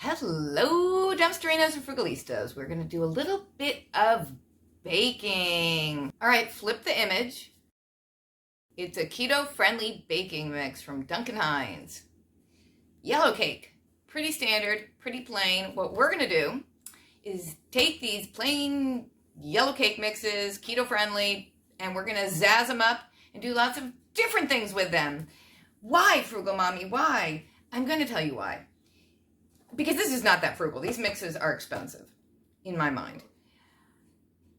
Hello, dumpsterinos and frugalistas. We're going to do a little bit of baking. All right, flip the image. It's a keto-friendly baking mix from Duncan Hines. Yellow cake. Pretty standard, pretty plain. What we're going to do is take these plain yellow cake mixes, keto-friendly, and we're going to zazz them up and do lots of different things with them. Why, Frugal Mommy? Why? I'm going to tell you why. Because this is not that frugal. These mixes are expensive, in my mind.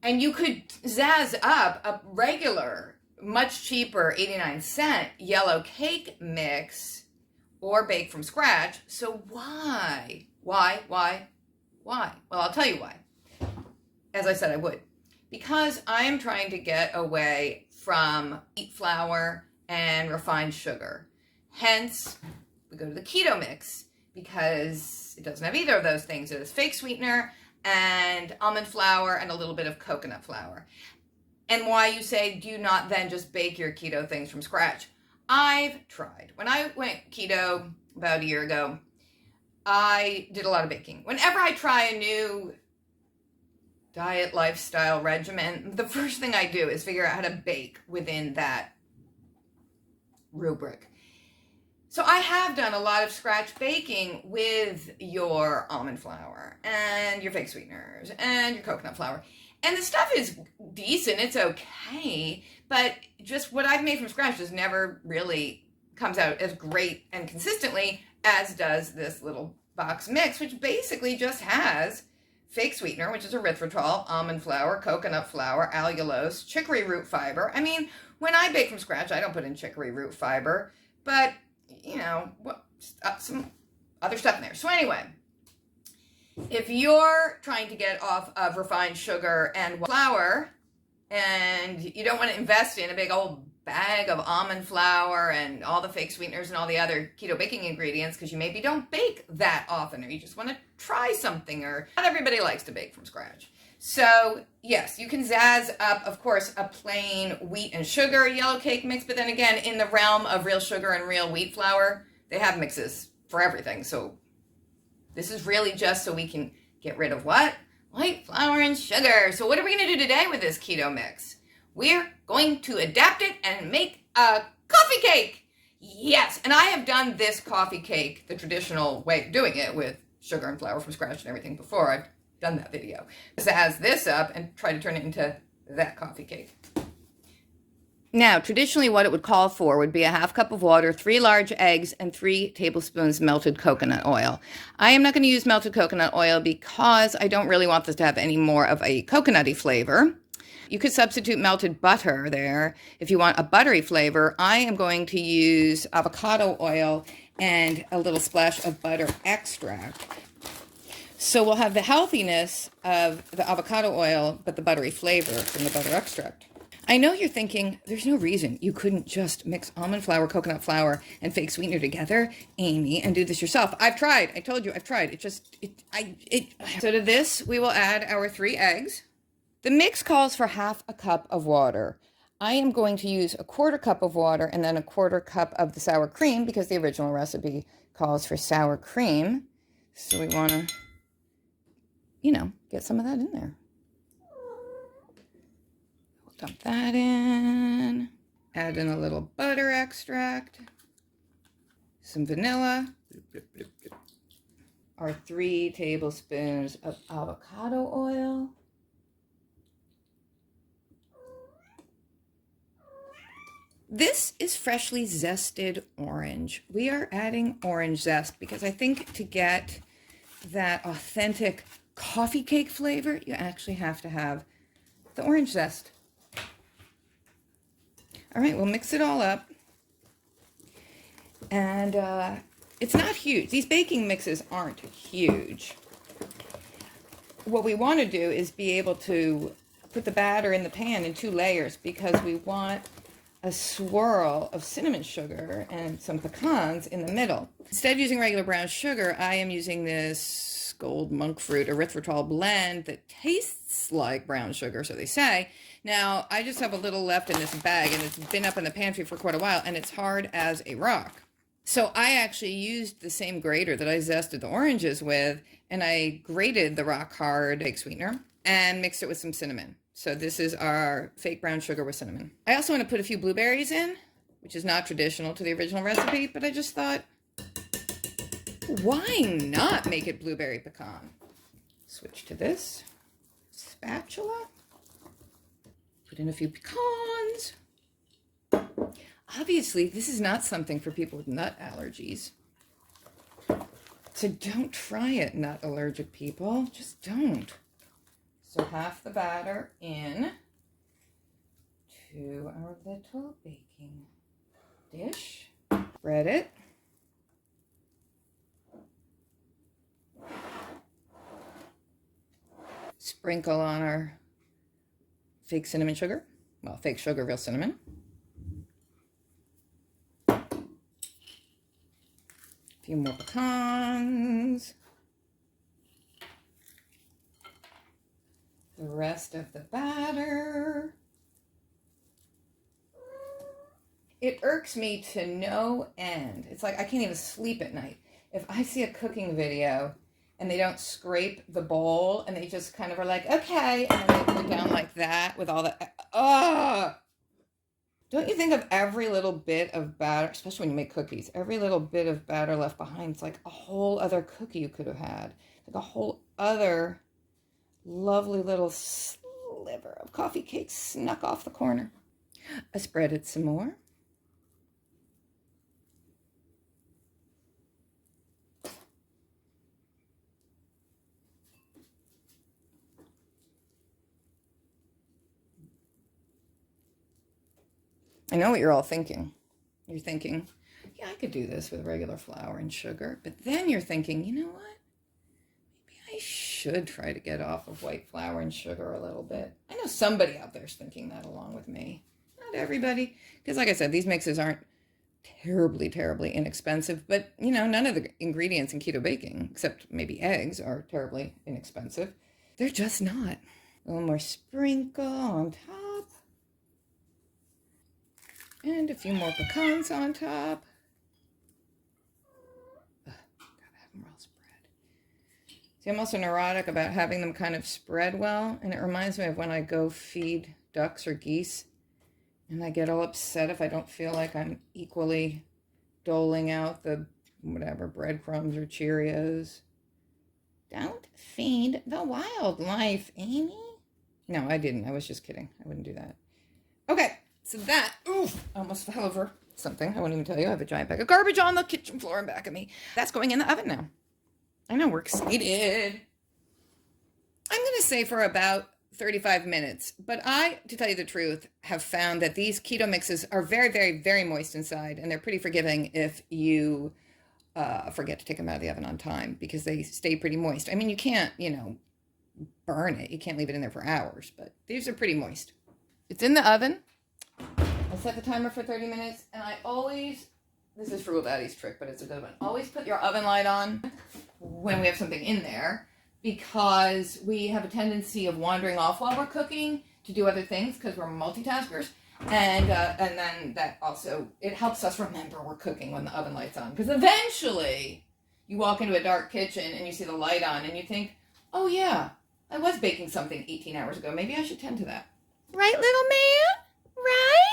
And you could zazz up a regular, much cheaper 89-cent yellow cake mix or bake from scratch. So why? Why? Well, I'll tell you why. As I said, I would. Because I am trying to get away from wheat flour and refined sugar. Hence, we go to the keto mix because it doesn't have either of those things. It has fake sweetener and almond flour and a little bit of coconut flour. And why you say, do you not then just bake your keto things from scratch? I've tried. When I went keto about a year ago, I did a lot of baking. Whenever I try a new diet lifestyle regimen, the first thing I do is figure out how to bake within that rubric. So I have done a lot of scratch baking with your almond flour and your fake sweeteners and your coconut flour. And the stuff is decent, it's okay, but just what I've made from scratch just never really comes out as great and consistently as does this little box mix, which basically just has fake sweetener, which is erythritol, almond flour, coconut flour, allulose, chicory root fiber. I mean, when I bake from scratch, I don't put in chicory root fiber, but you know, some other stuff in there. So anyway, if you're trying to get off of refined sugar and flour and you don't want to invest in a big old bag of almond flour and all the fake sweeteners and all the other keto baking ingredients because you maybe don't bake that often or you just want to try something, or not everybody likes to bake from scratch. So yes, you can zazz up, of course, a plain wheat and sugar yellow cake mix, but then again, in the realm of real sugar and real wheat flour, they have mixes for everything. So this is really just so we can get rid of what? White flour and sugar. So what are we going to do today with this keto mix? We're going to adapt it and make a coffee cake. Yes, and I have done this coffee cake the traditional way of doing it with sugar and flour from scratch and everything before. I've done that video. Zazz this up and try to turn it into that coffee cake. Now, traditionally what it would call for would be a half cup of water, 3 large eggs, and 3 tablespoons melted coconut oil. I am not going to use melted coconut oil because I don't really want this to have any more of a coconutty flavor. You could substitute melted butter there if you want a buttery flavor. I am going to use avocado oil and a little splash of butter extract. So we'll have the healthiness of the avocado oil, but the buttery flavor from the butter extract. I know you're thinking, there's no reason you couldn't just mix almond flour, coconut flour, and fake sweetener together, Amy, and do this yourself. I've tried. I told you I've tried. So to this, we will add our 3 eggs. The mix calls for half a cup of water. I am going to use a 1/4 cup of water and then a 1/4 cup of the sour cream because the original recipe calls for sour cream. So we want to, get some of that in there. We'll dump that in. Add in a little butter extract. Some vanilla. Our 3 tablespoons of avocado oil. This is freshly zested orange. We are adding orange zest because I think to get that authentic coffee cake flavor, you actually have to have the orange zest. All right, we'll mix it all up. And it's not huge. These baking mixes aren't huge. What we want to do is be able to put the batter in the pan in 2 layers because we want a swirl of cinnamon sugar and some pecans in the middle. Instead of using regular brown sugar, I am using this gold monk fruit erythritol blend that tastes like brown sugar, so they say. Now, I just have a little left in this bag, and it's been up in the pantry for quite a while, and it's hard as a rock. So I actually used the same grater that I zested the oranges with, and I grated the rock hard fake sweetener and mixed it with some cinnamon. So this is our fake brown sugar with cinnamon. I also want to put a few blueberries in, which is not traditional to the original recipe, but I just thought, why not make it blueberry pecan? Switch to this spatula. Put in a few pecans. Obviously, this is not something for people with nut allergies. So don't try it, nut allergic people. Just don't. So half the batter in to our little baking dish. Spread it. Sprinkle on our fake cinnamon sugar. Well, fake sugar, real cinnamon. A few more pecans. The rest of the batter. It irks me to no end. It's like I can't even sleep at night. If I see a cooking video and they don't scrape the bowl and they just kind of are like, okay, and then they put it down like that with all the, don't you think of every little bit of batter, especially when you make cookies, every little bit of batter left behind, it's like a whole other cookie you could have had. Like a whole other lovely little sliver of coffee cake snuck off the corner. I spread it some more. I know what you're all thinking. You're thinking, yeah, I could do this with regular flour and sugar. But then you're thinking, you know what? Maybe I should try to get off of white flour and sugar a little bit. I know somebody out there is thinking that along with me. Not everybody. Because like I said, these mixes aren't terribly, terribly inexpensive. But, you know, none of the ingredients in keto baking, except maybe eggs, are terribly inexpensive. They're just not. A little more sprinkle on top. And a few more pecans on top. Gotta have them well spread. See, I'm also neurotic about having them kind of spread well. And it reminds me of when I go feed ducks or geese. And I get all upset if I don't feel like I'm equally doling out the whatever, breadcrumbs or Cheerios. Don't feed the wildlife, Amy. No, I didn't. I was just kidding. I wouldn't do that. Okay. So that, oof, I almost fell over something. I won't even tell you. I have a giant bag of garbage on the kitchen floor in back of me. That's going in the oven now. I know, we're excited. I'm going to say for about 35 minutes. But I, to tell you the truth, have found that these keto mixes are very, very, very moist inside. And they're pretty forgiving if you forget to take them out of the oven on time. Because they stay pretty moist. I mean, you can't, you know, burn it. You can't leave it in there for hours. But these are pretty moist. It's in the oven. I set the timer for 30 minutes, and I always, this is Frugal Daddy's trick, but it's a good one. Always put your oven light on when we have something in there, because we have a tendency of wandering off while we're cooking to do other things, because we're multitaskers, and then that also, it helps us remember we're cooking when the oven light's on, because eventually you walk into a dark kitchen and you see the light on, and you think, oh yeah, I was baking something 18 hours ago, maybe I should tend to that. Right, little man? Right?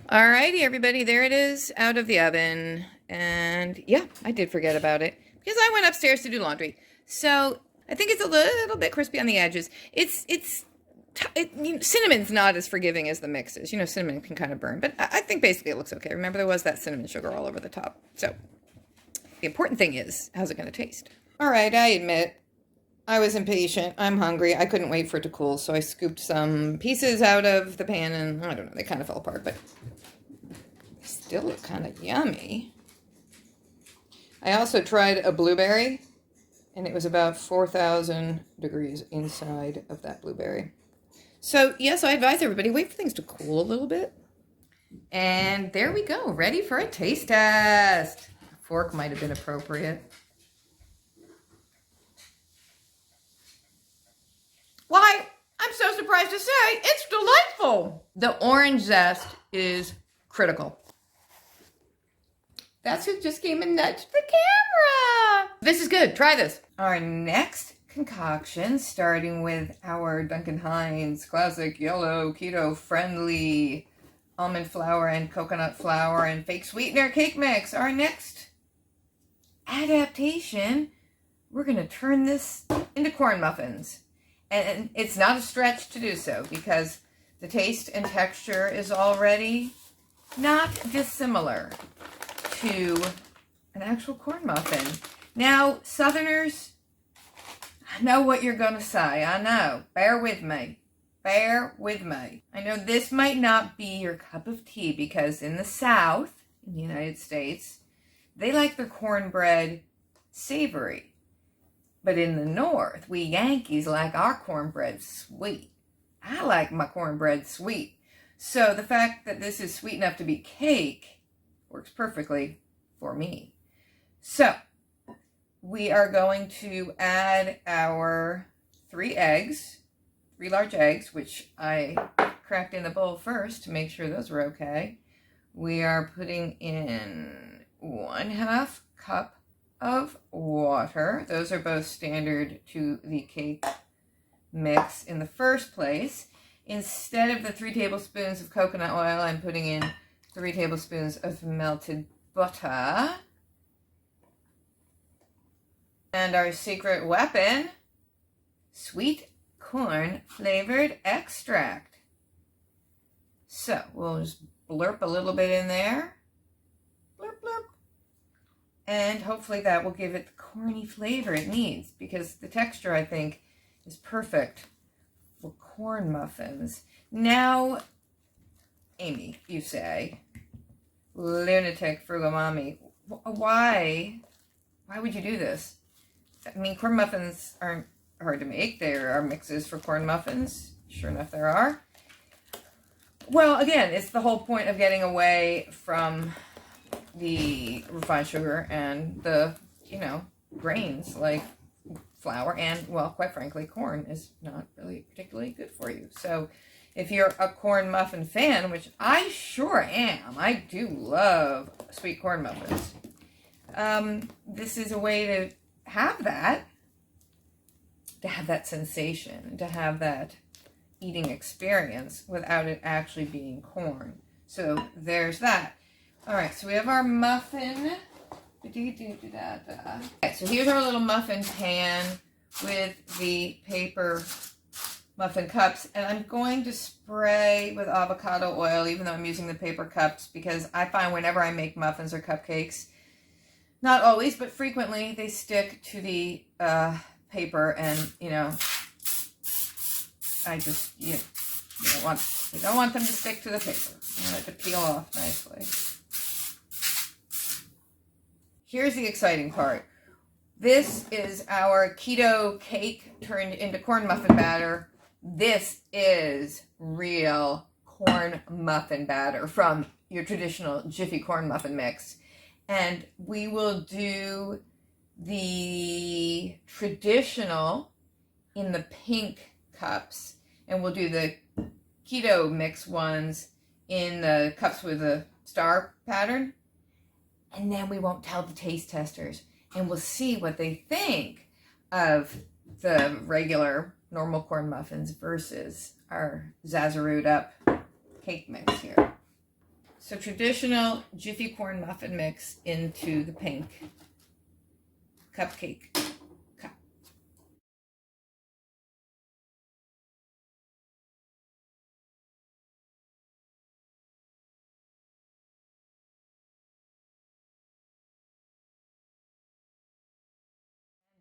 Alrighty, everybody, there it is out of the oven. And yeah, I did forget about it because I went upstairs to do laundry. So I think it's a little bit crispy on the edges. Cinnamon's not as forgiving as the mixes. You know, cinnamon can kind of burn, but I think basically it looks okay. Remember, there was that cinnamon sugar all over the top. So the important thing is, how's it going to taste? All right, I admit, I was impatient. I'm hungry. I couldn't wait for it to cool, so I scooped some pieces out of the pan, and I don't know, they kind of fell apart, but they still look kind of yummy. I also tried a blueberry, and it was about 4,000 degrees inside of that blueberry. So, yes, I advise everybody, wait for things to cool a little bit. And there we go, ready for a taste test. A fork might have been appropriate. Why, I'm so surprised to say, it's delightful. The orange zest is critical. That's who just came and nudged the camera. This is good. Try this. Our next concoction, starting with our Duncan Hines classic yellow keto friendly almond flour and coconut flour and fake sweetener cake mix. Our next adaptation, we're going to turn this into corn muffins. And it's not a stretch to do so because the taste and texture is already not dissimilar to an actual corn muffin. Now, Southerners, I know what you're going to say. I know. Bear with me. Bear with me. I know this might not be your cup of tea because in the South, in the United States, they like their cornbread savory. But in the North, we Yankees like our cornbread sweet. I like my cornbread sweet. So the fact that this is sweet enough to be cake works perfectly for me. So we are going to add our 3 large eggs, which I cracked in the bowl first to make sure those were okay. We are putting in 1/2 cup of water. Those are both standard to the cake mix in the first place. Instead of the 3 tablespoons of coconut oil, I'm putting in 3 tablespoons of melted butter. And our secret weapon, sweet corn flavored extract. So we'll just blurp a little bit in there. Blurp, blurp. And hopefully that will give it the corny flavor it needs because the texture, I think, is perfect for corn muffins. Now, Amy, you say, lunatic frugal mommy, why would you do this? I mean, corn muffins aren't hard to make. There are mixes for corn muffins. Sure enough, there are. Well, again, it's the whole point of getting away from the refined sugar and the, grains like flour and, well, quite frankly, corn is not really particularly good for you. So if you're a corn muffin fan, which I sure am, I do love sweet corn muffins, this is a way to have that sensation, to have that eating experience without it actually being corn. So there's that. All right, so we have our muffin. Okay, so here's our little muffin pan with the paper muffin cups, and I'm going to spray with avocado oil, even though I'm using the paper cups, because I find whenever I make muffins or cupcakes, not always, but frequently, they stick to the paper, and I just you don't want them to stick to the paper. You want it to peel off nicely. Here's the exciting part. This is our keto cake turned into corn muffin batter. This is real corn muffin batter from your traditional Jiffy corn muffin mix. And we will do the traditional in the pink cups, and we'll do the keto mix ones in the cups with a star pattern. And then we won't tell the taste testers, and we'll see what they think of the regular normal corn muffins versus our zazzaroot up cake mix here. So traditional Jiffy corn muffin mix into the pink cupcake cup.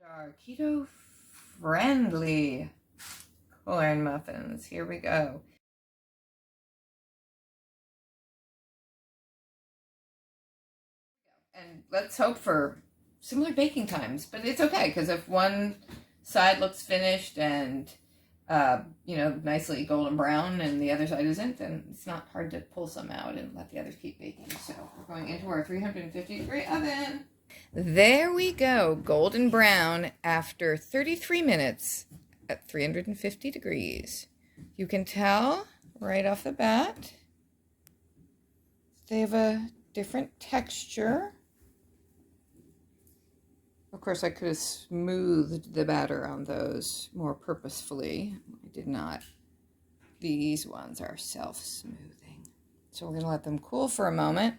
And our keto friendly corn muffins. Here we go. And let's hope for similar baking times, but it's okay because if one side looks finished and nicely golden brown and the other side isn't, then it's not hard to pull some out and let the others keep baking. So we're going into our 350-degree oven. There we go, golden brown after 33 minutes at 350 degrees. You can tell right off the bat they have a different texture. Of course, I could have smoothed the batter on those more purposefully. I did not. These ones are self-smoothing. So we're going to let them cool for a moment.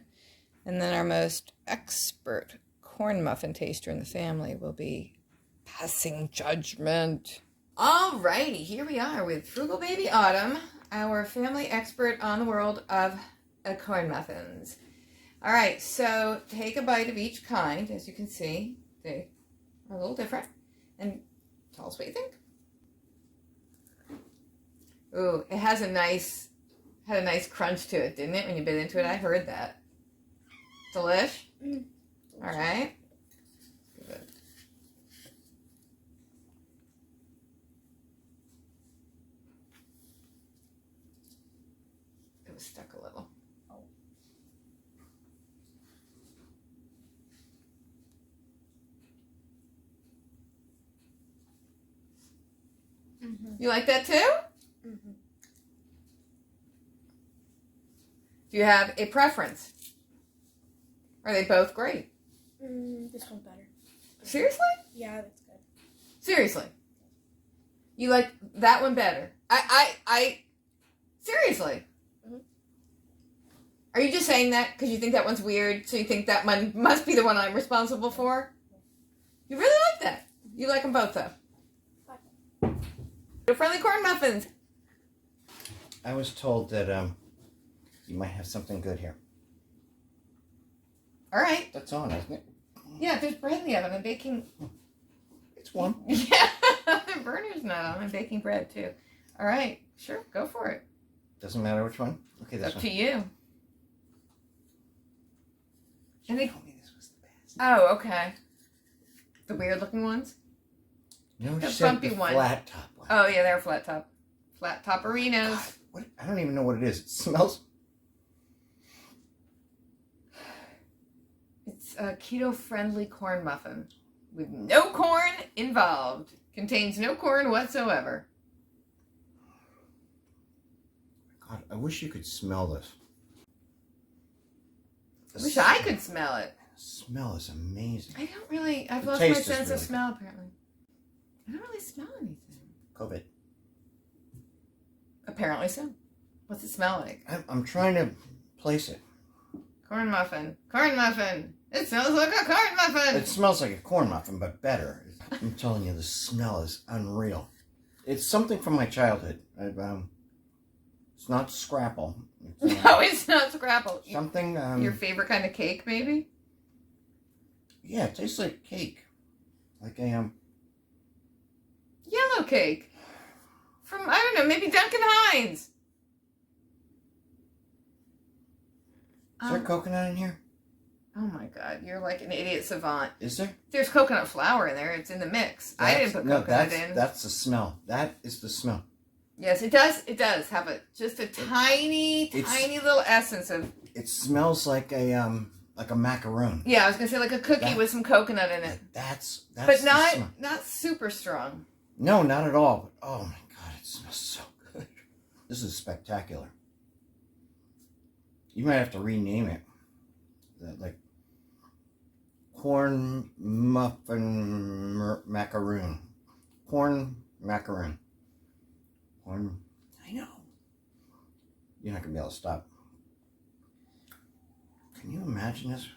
And then our most expert corn muffin taster in the family will be passing judgment. Alrighty, here we are with Frugal Baby Autumn, our family expert on the world of corn muffins. All right, so take a bite of each kind. As you can see, they are a little different. And tell us what you think. Ooh, it has had a nice crunch to it, didn't it, when you bit into it? I heard that. Delish? Mm. All right. Good. It was stuck a little. Mm-hmm. You like that too? Mm-hmm. Do you have a preference? Are they both great? This one's better. Seriously? Yeah, that's good. Seriously? You like that one better? I seriously? Mm-hmm. Are you just saying that because you think that one's weird, so you think that one must be the one I'm responsible for? You really like that? You like them both, though? Friendly corn muffins. I was told that you might have something good here. All right. That's on, isn't it? Yeah, there's bread in the oven. I'm baking. It's warm. Yeah, the burner's not on. I'm baking bread too. All right, sure, go for it. Doesn't matter which one. Okay, this it's up one. to you. And they told me this was the best. Oh, okay. The weird-looking ones. No, the she said bumpy the one. flat top one. Oh yeah, they're flat toperinos. God, what? I don't even know what it is. It smells. It's a keto-friendly corn muffin with no corn involved. Contains no corn whatsoever. God, I wish you could smell this. I wish I could smell it. The smell is amazing. I don't really. I've lost my sense of smell apparently. I don't really smell anything. COVID. Apparently so. What's it smell like? I'm trying to place it. Corn muffin. Corn muffin. It smells like a corn muffin. It smells like a corn muffin, but better. I'm telling you, the smell is unreal. It's something from my childhood. It's not Scrapple. No, it's not Scrapple. Something. Your favorite kind of cake, maybe? Yeah, it tastes like cake. Like a yellow cake. From, I don't know, maybe Duncan Hines. Is there coconut in here? Oh my God, you're like an idiot savant. Is there? There's coconut flour in there. It's in the mix. I didn't put coconut in. That's the smell. That is the smell. Yes, it does. It does have just a tiny little essence of. It smells like a macaroon. Yeah, I was gonna say like a cookie with some coconut in it. That's but not super strong. No, not at all. But, oh my God, it smells so good. This is spectacular. You might have to rename it. Like corn muffin macaroon. Corn macaroon. Corn. I know. You're not gonna be able to stop. Can you imagine this?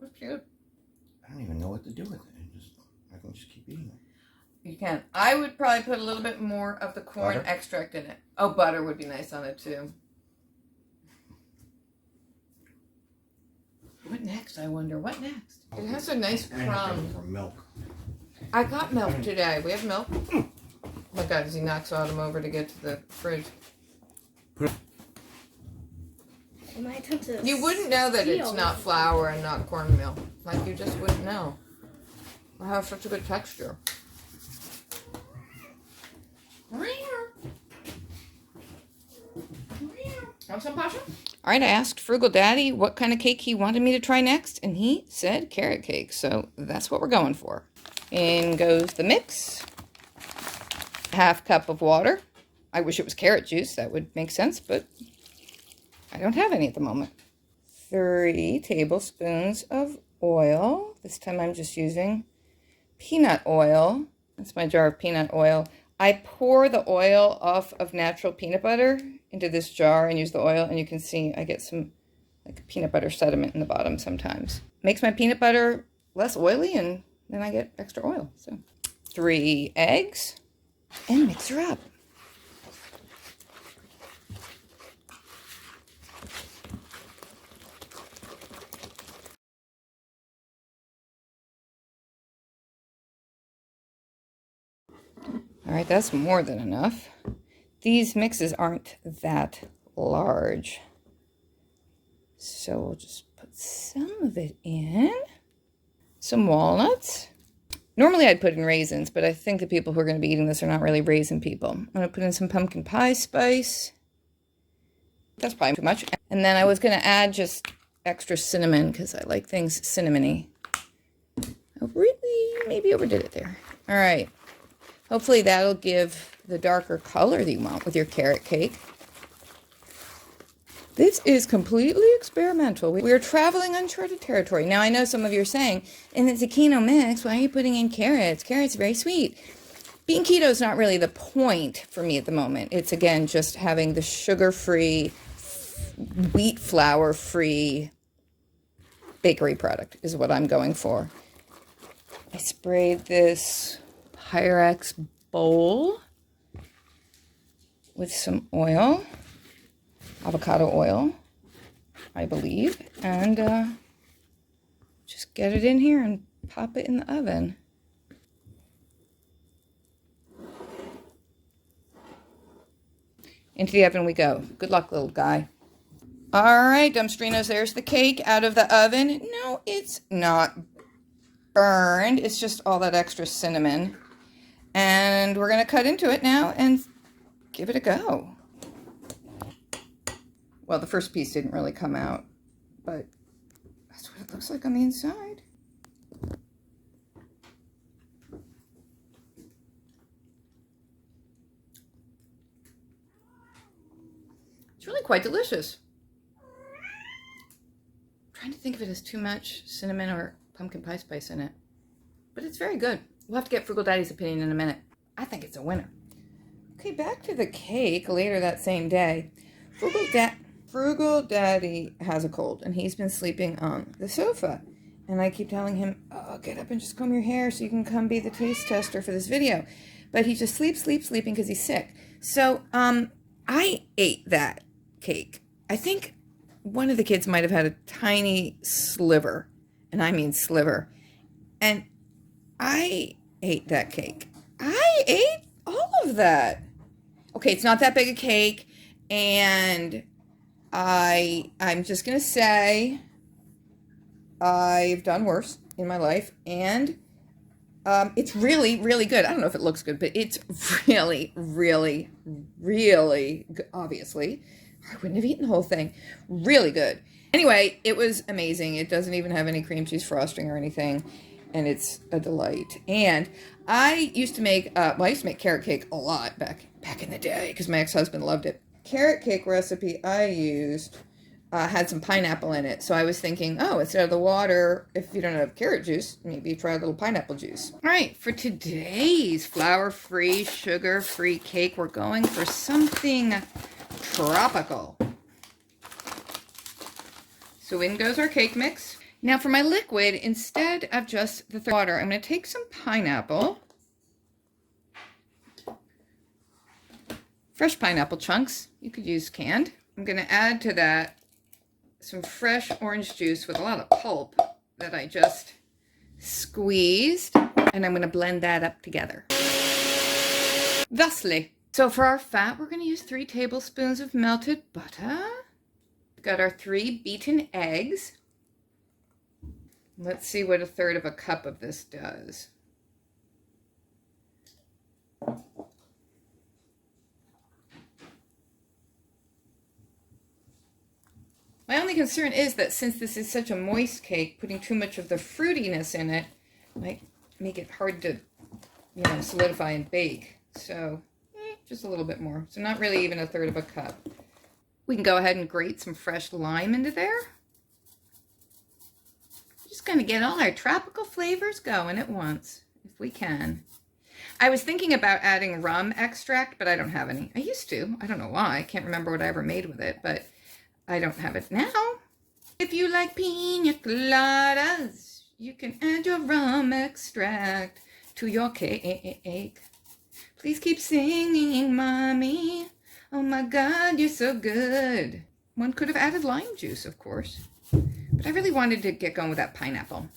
That's cute. I don't even know what to do with it. I can just keep eating it. You can. I would probably put a little bit more of the corn extract in it. Oh, butter would be nice on it too. What next, I wonder? What next? It has a nice crumb. For milk. I got milk today. We have milk. Oh my God, as he knocks Autumn over to get to the fridge. You wouldn't know that it's not flour and not cornmeal. Like, you just wouldn't know. It has such a good texture. Want some, Pasha? All right, I asked Frugal Daddy what kind of cake he wanted me to try next, and he said carrot cake. So that's what we're going for. In goes the mix. Half cup of water. I wish it was carrot juice. That would make sense, but I don't have any at the moment. 3 tablespoons of oil. This time I'm just using peanut oil. That's my jar of peanut oil. I pour the oil off of natural peanut butter into this jar and use the oil, and you can see I get some like peanut butter sediment in the bottom sometimes. Makes my peanut butter less oily, and then I get extra oil. So 3 eggs, and mix her up. All right, that's more than enough. These mixes aren't that large. So we'll just put some of it in. Some walnuts. Normally I'd put in raisins, but I think the people who are going to be eating this are not really raisin people. I'm going to put in some pumpkin pie spice. That's probably too much. And then I was going to add just extra cinnamon because I like things cinnamony. I really maybe overdid it there. All right. Hopefully that'll give the darker color that you want with your carrot cake. This is completely experimental. We are traveling uncharted territory. Now, I know some of you are saying, and it's a keto mix, why are you putting in carrots? Carrots are very sweet. Being keto is not really the point for me at the moment. It's, again, just having the sugar-free, wheat flour-free bakery product is what I'm going for. I sprayed this Pyrex bowl with some oil, avocado oil, I believe, and just get it in here and pop it in the oven. Into the oven we go. Good luck, little guy. All right, Dumpstrinos, there's the cake out of the oven. No, it's not burned. It's just all that extra cinnamon. And we're going to cut into it now and give it a go. Well, the first piece didn't really come out, but that's what it looks like on the inside. It's really quite delicious. I'm trying to think if it has too much cinnamon or pumpkin pie spice in it, but it's very good. We'll have to get Frugal Daddy's opinion in a minute. I think it's a winner. Okay, back to the cake later that same day. Frugal Daddy has a cold, and he's been sleeping on the sofa. And I keep telling him, oh, get up and just comb your hair so you can come be the taste tester for this video. But he just sleeping because he's sick. So I ate that cake. I think one of the kids might have had a tiny sliver, and I mean sliver. And I ate that cake. I ate all of that. Okay, it's not that big a cake, and I'm just going to say I've done worse in my life, and it's really, really good. I don't know if it looks good, but it's really, really, really good. Obviously, I wouldn't have eaten the whole thing. Really good. Anyway, it was amazing. It doesn't even have any cream cheese frosting or anything, and it's a delight. And I used to make, I used to make carrot cake a lot back in the day because my ex-husband loved it. Carrot cake recipe I used had some pineapple in it. So I was thinking, oh, instead of the water, if you don't have carrot juice, maybe try a little pineapple juice. All right, for today's flour-free, sugar-free cake, we're going for something tropical. So in goes our cake mix. Now for my liquid, instead of just the water, I'm going to take some pineapple. Fresh pineapple chunks. You could use canned. I'm going to add to that some fresh orange juice with a lot of pulp that I just squeezed. And I'm going to blend that up together. Thusly. So for our fat, we're going to use 3 tablespoons of melted butter. We've got our 3 beaten eggs. Let's see what 1/3 cup of this does. My only concern is that since this is such a moist cake, putting too much of the fruitiness in it might make it hard to, solidify and bake. So, just a little bit more. So not really even 1/3 cup. We can go ahead and grate some fresh lime into there. Just going to get all our tropical flavors going at once. if we can. I was thinking about adding rum extract, but I don't have any. I used to. I don't know why. I can't remember what I ever made with it, but I don't have it now. If you like pina coladas, you can add your rum extract to your cake. Please keep singing, Mommy. Oh my God, you're so good. One could have added lime juice, of course. But I really wanted to get going with that pineapple.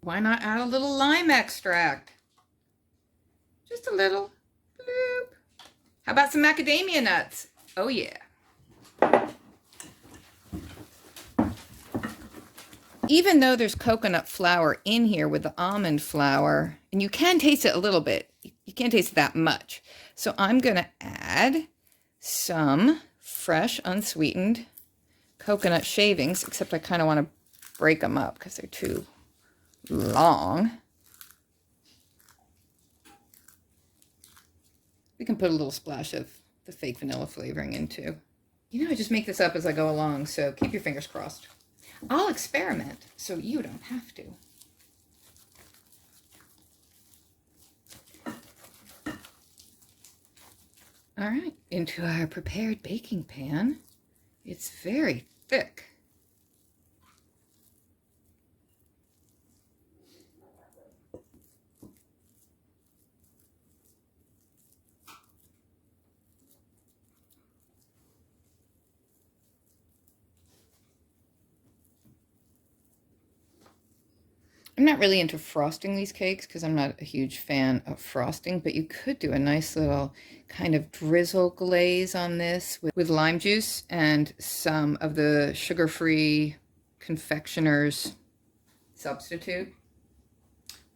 Why not add a little lime extract? Just a little. Bloop. How about some macadamia nuts? Oh yeah. Even though there's coconut flour in here with the almond flour, and you can taste it a little bit, you can't taste it that much. So I'm going to add some fresh, unsweetened coconut shavings, except I kind of want to break them up because they're too long. We can put a little splash of the fake vanilla flavoring in too. You know, I just make this up as I go along, so keep your fingers crossed. I'll experiment so you don't have to. All right, into our prepared baking pan. It's very thick. I'm not really into frosting these cakes because I'm not a huge fan of frosting, but you could do a nice little kind of drizzle glaze on this with lime juice and some of the sugar-free confectioner's substitute.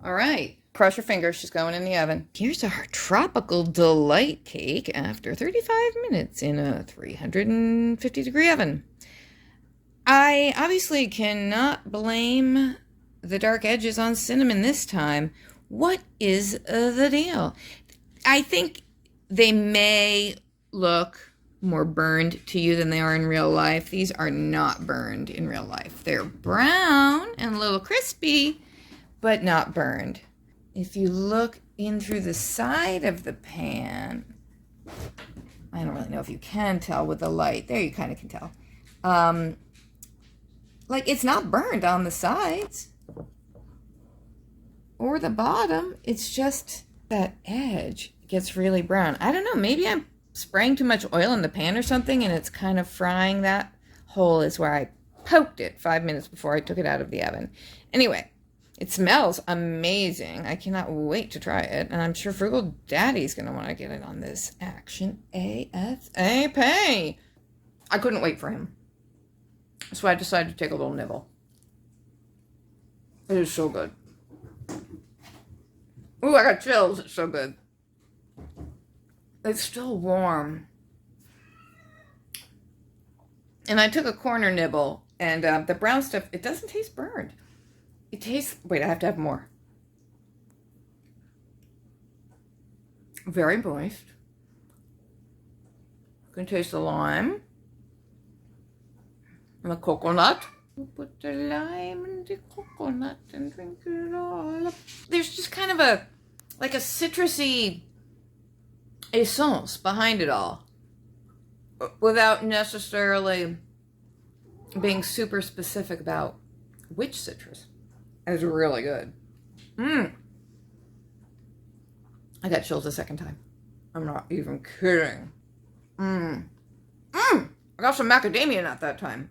All right, cross your fingers, she's going in the oven. Here's our tropical delight cake after 35 minutes in a 350-degree oven. I obviously cannot blame the dark edges on cinnamon this time. What is the deal? I think they may look more burned to you than they are in real life. These are not burned in real life. They're brown and a little crispy, but not burned. If you look in through the side of the pan, I don't really know if you can tell with the light. There you kind of can tell. Like it's not burned on the sides or the bottom. It's just that edge gets really brown. I don't know, maybe I'm spraying too much oil in the pan or something and it's kind of frying. That hole is where I poked it 5 minutes before I took it out of the oven. Anyway, it smells amazing. I cannot wait to try it, and I'm sure Frugal Daddy's gonna want to get in on this action ASAP. I couldn't wait for him, so I decided to take a little nibble. It is so good. Ooh, I got chills. It's so good. It's still warm. And I took a corner nibble, and the brown stuff, it doesn't taste burned. It tastes, wait, I have to have more. Very moist. You can taste the lime and the coconut. Put the lime in the coconut and drink it all up. There's just kind of a, like a citrusy essence behind it all, without necessarily being super specific about which citrus. It's really good. I got chills a second time. I'm not even kidding. I got some macadamia nut that time.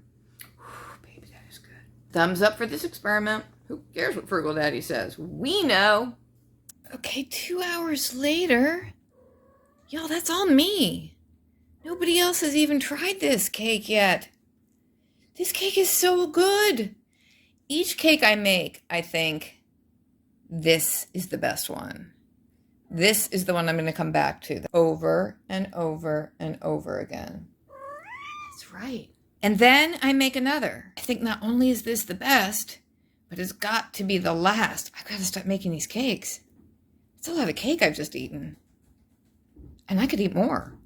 Whew, baby, that is good. Thumbs up for this experiment. Who cares what Frugal Daddy says? We know. Okay, 2 hours later. Y'all, that's all me. Nobody else has even tried this cake yet. This cake is so good. Each cake I make, I think, this is the best one. This is the one I'm going to come back to over and over and over again. That's right. And then I make another. I think not only is this the best, but it's got to be the last. I've got to stop making these cakes. It's a lot of cake I've just eaten. And I could eat more.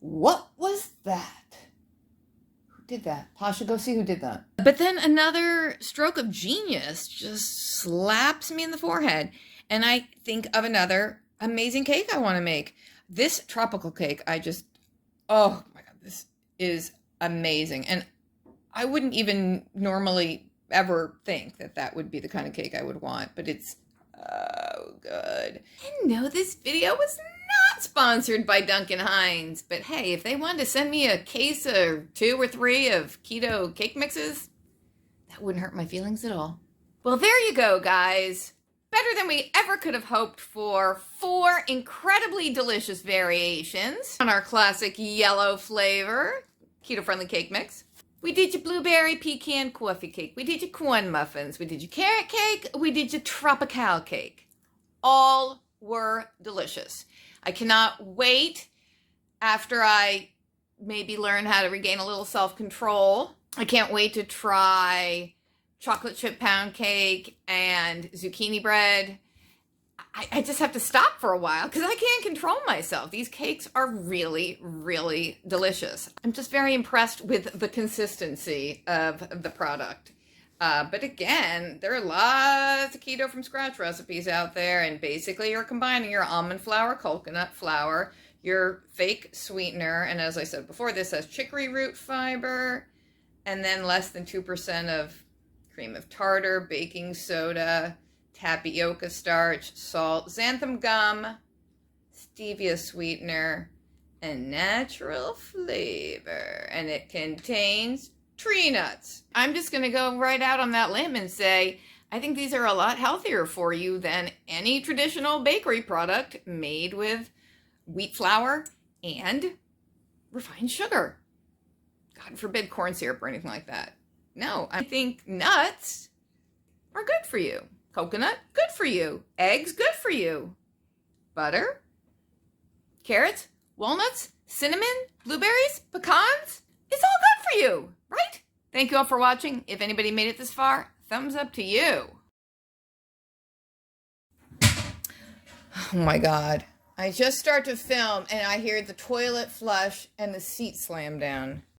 What was that? did that? Pasha, go see who did that. But then another stroke of genius just slaps me in the forehead. And I think of another amazing cake I want to make. This tropical cake, oh my God, this is amazing. And I wouldn't even normally ever think that that would be the kind of cake I would want, but it's oh good. And no, this video was not sponsored by Duncan Hines, but hey, if they wanted to send me a case or 2 or 3 of keto cake mixes, that wouldn't hurt my feelings at all. Well, there you go, guys. Better than we ever could have hoped for. 4 incredibly delicious variations on our classic yellow flavor keto-friendly cake mix. We did your blueberry pecan coffee cake. We did your corn muffins. We did your carrot cake. We did your tropical cake. All were delicious. I cannot wait after I maybe learn how to regain a little self-control. I can't wait to try chocolate chip pound cake and zucchini bread. I just have to stop for a while because I can't control myself. These cakes are really, really delicious. I'm just very impressed with the consistency of the product. But again, there are lots of keto from scratch recipes out there, and basically you're combining your almond flour, coconut flour, your fake sweetener, and as I said before, this has chicory root fiber, and then less than 2% of cream of tartar, baking soda, tapioca starch, salt, xanthan gum, stevia sweetener, and natural flavor. And it contains tree nuts. I'm just going to go right out on that limb and say, I think these are a lot healthier for you than any traditional bakery product made with wheat flour and refined sugar. God forbid corn syrup or anything like that. No, I think nuts are good for you. Coconut, good for you. Eggs, good for you. Butter, carrots, walnuts, cinnamon, blueberries, pecans. It's all good for you, right? Thank you all for watching. If anybody made it this far, thumbs up to you. Oh my God. I just start to film and I hear the toilet flush and the seat slam down.